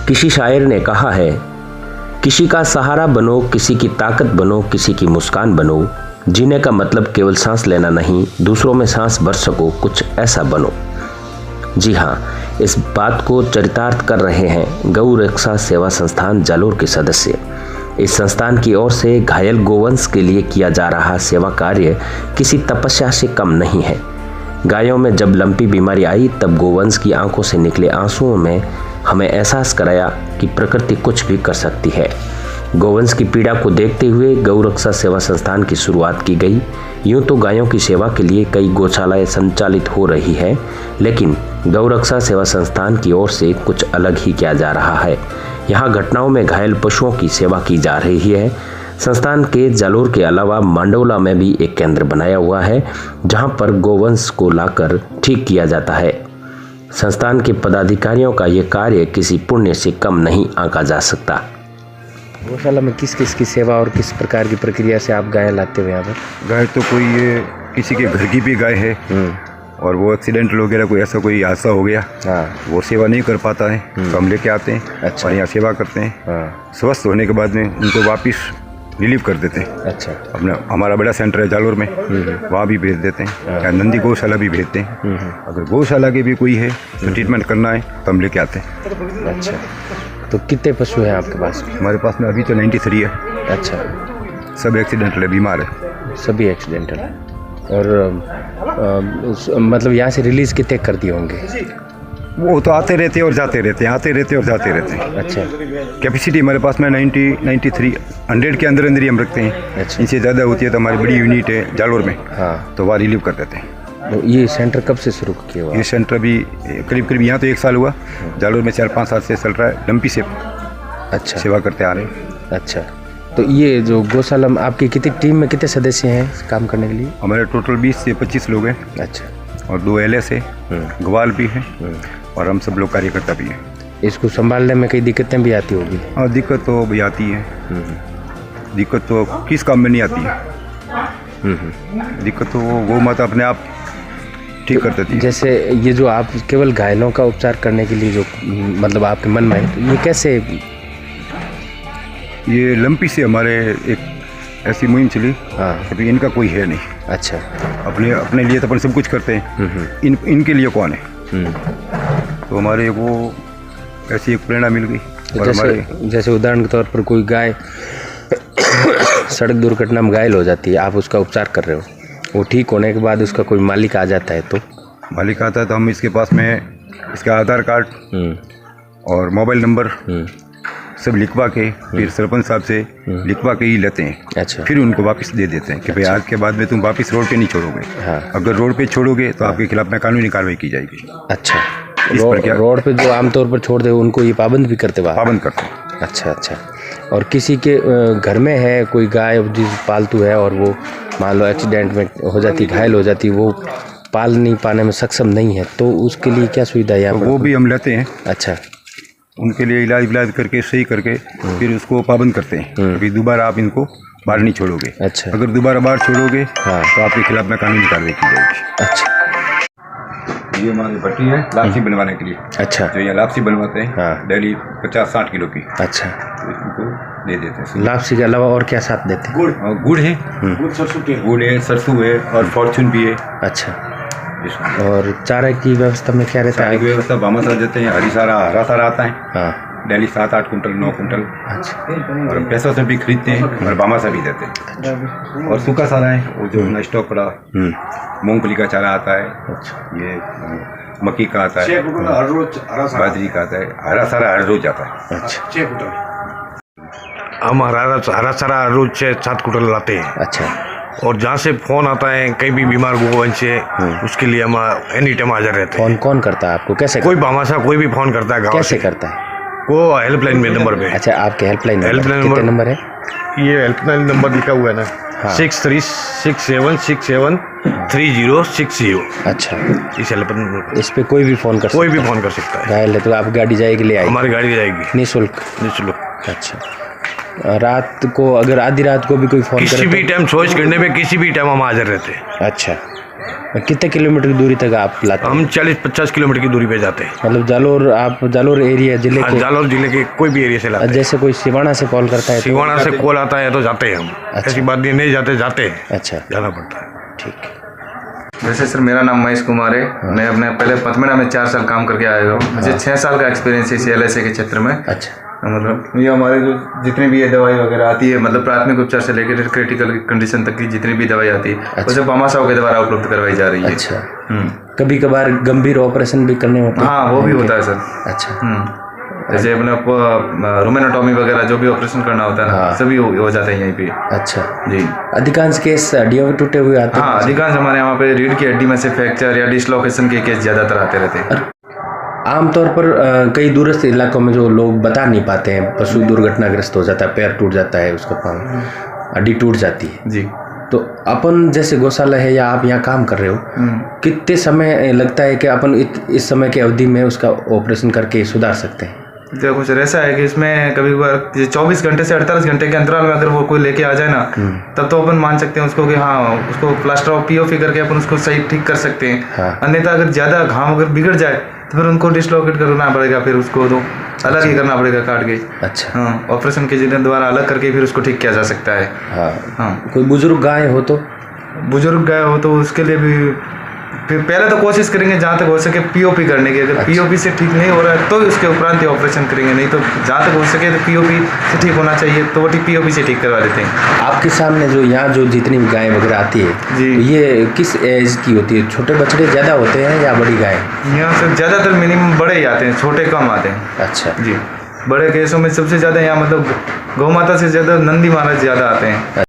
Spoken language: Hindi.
किसी शायर ने कहा है, किसी का सहारा बनो, किसी की ताकत बनो, किसी की मुस्कान बनो। जीने का मतलब केवल सांस लेना नहीं, दूसरों में सांस भर सको, कुछ ऐसा बनो। जी हाँ, इस बात को चरितार्थ कर रहे हैं गौ रक्षा सेवा संस्थान जालोर के सदस्य। इस संस्थान की ओर से घायल गोवंश के लिए किया जा रहा सेवा कार्य किसी तपस्या से कम नहीं है। गायों में जब लंपी बीमारी आई तब गोवंश की आंखों से निकले आंसुओं में हमें एहसास कराया कि प्रकृति कुछ भी कर सकती है। गोवंश की पीड़ा को देखते हुए गौ रक्षा सेवा संस्थान की शुरुआत की गई। यूं तो गायों की सेवा के लिए कई गौशालाएं संचालित हो रही है, लेकिन गौ रक्षा सेवा संस्थान की ओर से कुछ अलग ही किया जा रहा है। यहाँ घटनाओं में घायल पशुओं की सेवा की जा रही है। संस्थान के जालोर के अलावा मांडोला में भी एक केंद्र बनाया हुआ है, जहाँ पर गोवंश को लाकर ठीक किया जाता है। संस्थान के पदाधिकारियों का ये कार्य किसी पुण्य से कम नहीं आंका जा सकता। गौशाला में किस किस की सेवा और किस प्रकार की प्रक्रिया से आप गाय लाते हुए यहाँ पर? गाय तो कोई ये किसी के घर की भी गाय है और वो एक्सीडेंटल वगैरह कोई ऐसा कोई हादसा हो गया, वो सेवा नहीं कर पाता है तो हम लेके आते हैं। अच्छा। और यहाँ सेवा करते हैं। स्वस्थ होने के बाद में उनको वापस रिलीव कर देते हैं। अच्छा। अपना हमारा बड़ा सेंटर है जालोर में, वहाँ भी भेज देते हैं। या नंदी गौशाला भी भेजते हैं। अगर गौशाला के भी कोई है तो ट्रीटमेंट करना है तो हम लेके आते हैं। अच्छा, तो कितने पशु हैं आपके पास? हमारे पास में अभी तो 93 है। अच्छा, सब एक्सीडेंटल है, बीमार है। सभी एक्सीडेंटल है। और मतलब यहाँ से रिलीज कितने कर दिए होंगे? वो तो आते रहते हैं और जाते रहते हैं, आते रहते हैं और जाते रहते हैं। अच्छा। कैपेसिटी हमारे पास में 93 100 के अंदर अंदर ही हम रखते हैं। अच्छा। इनसे ज़्यादा होती है तो हमारी बड़ी यूनिट है जालोर में, हाँ, तो वहाँ रिलीव कर देते हैं। तो ये सेंटर कब से शुरू किया हुआ? ये सेंटर भी करीब यहाँ तो 1 साल हुआ। जालोर में 4-5 साल से चल रहा है, लंपी से अच्छा सेवा करते आ रहे हैं। अच्छा, तो ये जो गौशाला में आपकी कितनी टीम में कितने सदस्य हैं काम करने के लिए? हमारे टोटल 20 से 25 लोग हैं। अच्छा। और 2 LS है, ग्वाल भी है और हम सब लोग कार्यकर्ता भी हैं। इसको संभालने में कई दिक्कतें भी आती होगी? हाँ, दिक्कत तो भी आती है। दिक्कत तो किस काम में नहीं आती है। दिक्कत तो वो माता अपने आप ठीक कर देती है। जैसे ये जो आप केवल घायलों का उपचार करने के लिए जो मतलब आपके मन में है, तो ये कैसे? ये लंपी से हमारे एक ऐसी मुहिम चली। हाँ। अभी इनका कोई है नहीं। अच्छा। अपने लिए तो अपन सब कुछ करते हैं। इनके लिए कौन है? तो हमारे वो ऐसी एक प्रेरणा मिल गई। तो जैसे उदाहरण के तौर पर कोई गाय सड़क दुर्घटना में घायल हो जाती है, आप उसका उपचार कर रहे हो, वो ठीक होने के बाद उसका कोई मालिक आ जाता है, तो मालिक आता है तो हम इसके पास में इसका आधार कार्ड और मोबाइल नंबर सब लिखवा के फिर सरपंच साहब से लिखवा के ही लेते हैं। अच्छा। फिर उनको वापस दे देते हैं कि भाई आज के बाद में तुम वापस रोड पे नहीं छोड़ोगे। हाँ। अगर रोड पे छोड़ोगे तो आपके खिलाफ में कानूनी कार्रवाई की जाएगी। अच्छा। रोड पे जो आमतौर पर छोड़ दे उनको ये पाबंद भी करते? पाबंद करते हैं। अच्छा अच्छा। और किसी के घर में है कोई गाय जिस पालतू है और वो मान लो एक्सीडेंट में हो जाती, घायल हो जाती, वो पाल नहीं पाने में सक्षम नहीं है, तो उसके लिए क्या सुविधा है? वो भी हम लेते हैं। अच्छा। उनके लिए इलाज करके सही करके फिर उसको पाबंद करते हैं। अभी दोबारा आप इनको बाहर नहीं छोड़ोगे। अच्छा। अगर दोबारा बाहर छोड़ोगे हाँ, तो आपके खिलाफ में कानूनी कार्रवाई की जाएगी। अच्छा। ये हमारी भट्टी है लापसी बनवाने के लिए। अच्छा। जो यहाँ लापसी बनवाते हैं। हाँ। डेली 50-60 किलो की। अच्छा। तो इनको दे देते हैं। लापसी के अलावा और क्या साथ देते हैं? गुड़ है, गुड़ है, सरसों है और फॉर्चून भी है। अच्छा। और चारा की व्यवस्था में क्या रहता है? व्यवस्था भामासारा देते हैं, हरा सारा आता है। हाँ। Daily 7-8 quintal 9 quintal. अच्छा। और पैसों से भी खरीदते हैं और भामासा भी देते हैं। और सूखा सारा है वो जो अपना स्टॉक पड़ा, मूंगफली का चारा आता है। अच्छा। ये मक्की का आता है, बाजरी का आता है, हरा सारा हर रोज आता है। अच्छा। हम हरा सारा रोज 6-7 कुंटल लाते हैं। अच्छा। और जहाँ से फ़ोन आता है कहीं भी बीमार गोवंश है उसके लिए हम एनी टाइम हाजिर रहते हैं। फोन कौन करता है आपको, कैसे कोई भामाशाह कोई भी फ़ोन करता है गाँव कैसे से, करता है? वो हेल्पलाइन में नंबर पे। अच्छा, आपके हेल्पलाइन हेल्पलाइन कितने नंबर है? ये हेल्पलाइन नंबर लिखा हुआ है ना, 6367673060। अच्छा, इस हेल्पलाइन इस पे कोई भी फोन कर कोई सकता भी फ़ोन कर सकता है। घायल है तो आप गाड़ी जाएगी, ले आएगी हमारी गाड़ी जाएगी निःशुल्क? निःशुल्क। अच्छा, रात को अगर आधी रात को भी कोई फोन किसी करे भी टाइम चॉइस करने पे किसी भी टाइम हम हाजिर रहते हैं। तो? अच्छा, कितने किलोमीटर की दूरी तक आप लाते हैं? हम 40-50 किलोमीटर की दूरी पे जाते हैं। मतलब जालोर, आप जालोर एरिया जिले हाँ, के? जालौर जिले के कोई भी एरिया से लाते हैं। जैसे कोई सिवाना से कॉल करता है तो? सिवाना से कॉल आता है तो जाते हैं हम। अच्छा। ऐसी बात नहीं जाते जाते हैं, अच्छा, जाना पड़ता है। ठीक। वैसे सर मेरा नाम महेश कुमार है। मैं अपने पहले पथमेड़ा में 4 साल काम करके आया हूँ। मुझे 6 साल का एक्सपीरियंस है इसी LIC के क्षेत्र में। अच्छा, मतलब ये हमारे जो जितनी भी ये दवाई वगैरह आती है, मतलब प्राथमिक उपचार से लेकर क्रिटिकल कंडीशन तक की जितनी भी दवाई आती है उसे भामाशाह के द्वारा उपलब्ध करवाई जा रही है। अच्छा। कभी कभार गंभीर ऑपरेशन भी करने होते हैं? हाँ, वो भी होता है सर। अच्छा। जैसे अपने रोमेनोटॉमी वगैरह जो भी ऑपरेशन करना होता है ना, सभी हो जाते हैं यहीं पे। अच्छा जी। अधिकांश केस हड्डियों के टूटे हुए आते हैं? हाँ, अधिकांश हमारे यहाँ पे रीढ़ की हड्डी में से फ्रैक्चर या डिसलोकेशन के केस ज़्यादातर आते रहते हैं। आमतौर पर कई दूरस्थ इलाकों में जो लोग बता नहीं पाते हैं, पशु दुर्घटनाग्रस्त हो जाता है, पैर टूट जाता है, उसका पाँव, हड्डी टूट जाती है जी। तो अपन जैसे गौशाला है या आप यहाँ काम कर रहे हो, कितने समय लगता है कि अपन इस समय की अवधि में उसका ऑपरेशन करके सुधार सकते हैं? देखो सर, ऐसा है कि इसमें कभी कभार 24 घंटे से 48 घंटे के अंतराल में अगर वो कोई लेके आ जाए ना, तब तो अपन मान सकते हैं उसको कि हाँ, उसको प्लास्टर ऑफ POP करके अपन उसको सही ठीक कर सकते हैं। हाँ। अन्यथा अगर ज़्यादा घाव अगर बिगड़ जाए तो फिर उनको डिसलोकेट करना पड़ेगा, फिर उसको तो अलग ही करना पड़ेगा काट के। अच्छा। हाँ, ऑपरेशन के द्वारा अलग करके फिर उसको ठीक किया जा सकता है। हाँ। हाँ, कोई बुजुर्ग गाय हो तो? बुजुर्ग गाय हो तो उसके लिए भी फिर पहले तो कोशिश करेंगे जहाँ तक हो सके POP करने की। अगर POP से ठीक नहीं हो रहा है तो उसके उपरांत ही ऑपरेशन करेंगे, नहीं तो जहाँ तक हो सके तो POP से ठीक होना चाहिए तो वो POP से ठीक करवा देते हैं। आपके सामने जो यहाँ जो जितनी भी गाय वगैरह आती है जी। तो ये किस एज की होती है? छोटे बछड़े ज़्यादा होते हैं या बड़ी गाय? यहाँ से ज़्यादातर मिनिमम बड़े ही आते हैं, छोटे कम आते हैं। अच्छा जी। बड़े केसों में सबसे ज़्यादा यहाँ मतलब गौ माता से ज़्यादा नंदी महाराज ज़्यादा आते हैं।